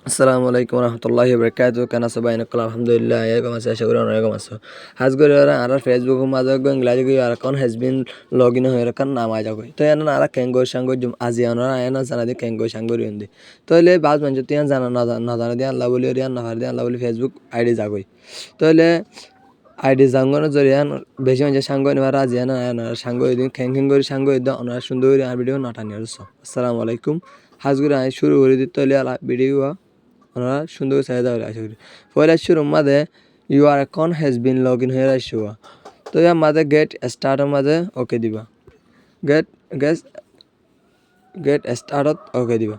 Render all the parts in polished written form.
আসসালামু আলাইকুম রহমতুল্লাহি বারাকাতুহু কেন আছো বাইনা কল আলহামদুলিল্লাহ এরকম আছে আশা করি অনেক আছে হাজ করে আর ফেসবুক মাঝে ইংলাজি গই আর কোন হ্যাজ বিন লগ ইন হয়ে রাখান নাম আজ গই তো এনা আর কেঙ্গো সাঙ্গো আজি আনা এনা জানা দি কেঙ্গো সাঙ্গো রিন্দি তো এলে বাজ মানে তিয়ান জানা না জানা দি আল্লাহ বলি রিয়ান না হার দি আল্লাহ বলি ফেসবুক আইডি যাগই তো এলে আইডি জাঙ্গন জরিয়ান বেশি মানে সাঙ্গো নিবা রাজি আনা এনা সাঙ্গো দিন খেং খেং করে সাঙ্গো ইদা অনার সুন্দর আর ভিডিও নাটানি আসসালামু আলাইকুম হাজ করে শুরু করে দিতে এলে ভিডিও ওনারা সুন্দর চাহিদা হলে আশা করি পয়লা শুরুর মাঝে your account has been log in হয়ে আসছো তো ইয়ার মাঝে গেট স্টার্টের মাঝে ওকে দিবা গেট গেট গেট স্টার্টত ওকে দিবা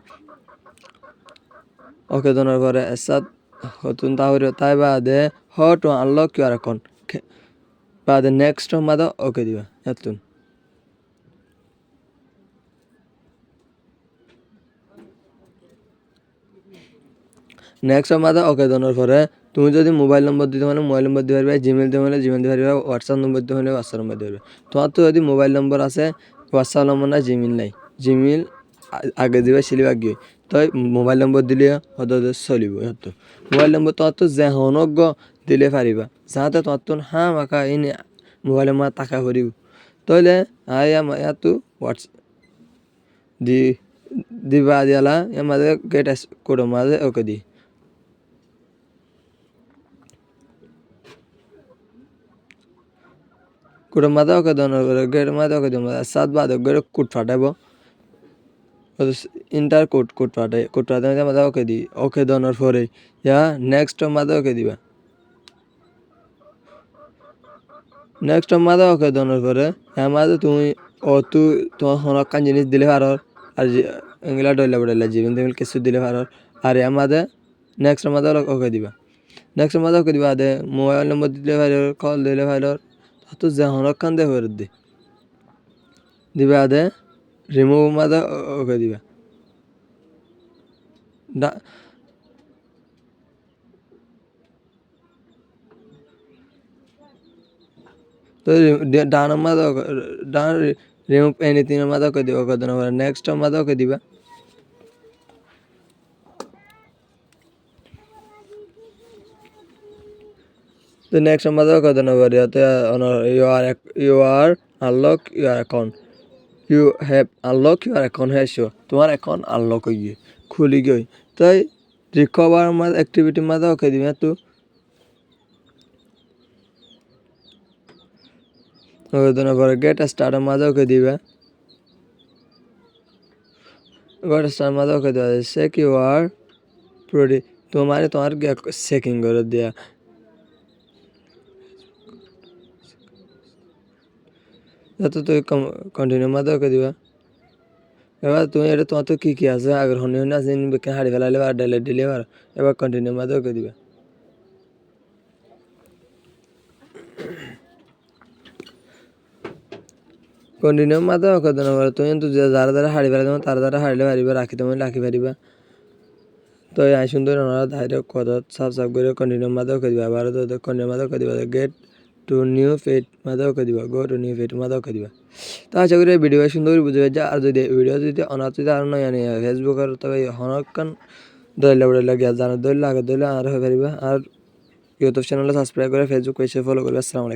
ওকে দেওয়ার পরে এসাদ হতুন তাহলে তাই বাদে how to unlock your account বাদে নেক্সটের মাঝে ওকে দিবা এতুন নেক্সটের মাঝে ওকে দেওয়ার পরে তুমি যদি মোবাইল নম্বর দিতে মানে মোবাইল নম্বর দিতে পারবে জিমেল দিতে হলে জিমেল দিতে পারবে হোয়াটসঅ্যাপ নম্বর দিতে হলে হোয়াটসঅ্যাপ নম্বর দিতে পারবে তোমার তো যদি মোবাইল নম্বর আছে হোয়াটসঅ্যাপ নম্বর না জিমেল নাই জিমেল আগে দিবে সিলিবা গিয়ে তো মোবাইল নম্বর দিলে হয়তো চলিব হয়তো মোবাইল নম্বর তোমার তো যে হনজ্ঞ দিলে পারিবা যাতে তোমার তো হ্যাঁ মাকা এনে মোবাইল নম্বর টাকা ভরিব তাহলে ইয়াতো হোয়াটস দি দিবা দিয়ালা এর মাঝে গেট কোডের মাঝে ওকে দি कुठं माझा ओके दोन गेट माझा ओके दोन सात बाद गेट कुठ फाटायब इंटार कुठ फाटाय माझा ओके दी ओके दोनर परे या नेक्स्ट माझा ओके दिबा नेक्स्ट माझा ओके दोनर परे या माझा তুমি অতু তোমার হনকান জিনিস দিলে পারর আর এগুলা ডইলা বড়াইলা জীবন তুমি কিছু দিলে পারর আর এর মাঝে নেক্সট মাঝে ওকে দিবা নেক্সট মাঝে ওকে দিবা দে মোবাইল নম্বর দিলে পারর কল দিলে পারর তো যে হনকান দে করে দিবা দে রিমুভ মাঝে ওকে দিবা তো ডান মাঝে ডান রিমুভ এনিথিং মাঝে ওকে দিবা ওকে দেওয়ার নেক্সট মাঝে ওকে দিবা তো নেক্সট মাঝে ওকে দেওয়ার ইয়াতে you are unlock your account you have unlock your account হ্যাঁ শিওর তোমার অ্যাকাউন্ট আনলক হয়ে গিয়ে খুলি গই তাই রিকভার মাঝে অ্যাক্টিভিটি মাঝে ওকে দিবা তো ওকে দেওয়ার পরে গেট স্টার্টের মাঝে ওকে দিবা গেট স্টার্ট মাঝে ওকে দেওয়া চেক ইউ আর প্রডি তোমার চেকিং করে দেয়া যাতে তুই কন্টিনিউ মাঝে ওকে দিবা এবার তুমি এটা তোমার তো কী আছে আগের হনি হনি আছে হাড়ি ফেলাইলে আর ডাইলে দিলে এবার কন্টিনিউ মাঝে ওকে দিবা কন্টিনিউ মাঝে ওকে দেওয়া তুমি কিন্তু যারা যারা হাড়ি ফেলাই দেবো তারা যারা হারিলে পারিবা রাখি তুমি রাখি পারিবা তো এই সুন্দর ওনারা ধারে কথা সাব করে কন্টিনিউ মাঝে ওকে দিবা আবার তো কন্টিনিউ মাঝে ওকে দিবা গেট টু নিউ ফিট মাঝে ওকে দিবা গো টু নিউ ফিট মাঝে ওকে দিবা তো আশা করি ভিডিও সুন্দর বুঝে যা আর যদি ভিডিও যদি অনার যদি আর নয় আনি ফেসবুকের তবে হনকান দইলা বড় লাগিয়া জানা দইলা আগে দইলা আর হয়ে পারিবা আর ইউটিউব চ্যানেলে সাবস্ক্রাইব করে ফেসবুক পেজে ফলো করবে আসসালামু আলাইকুম।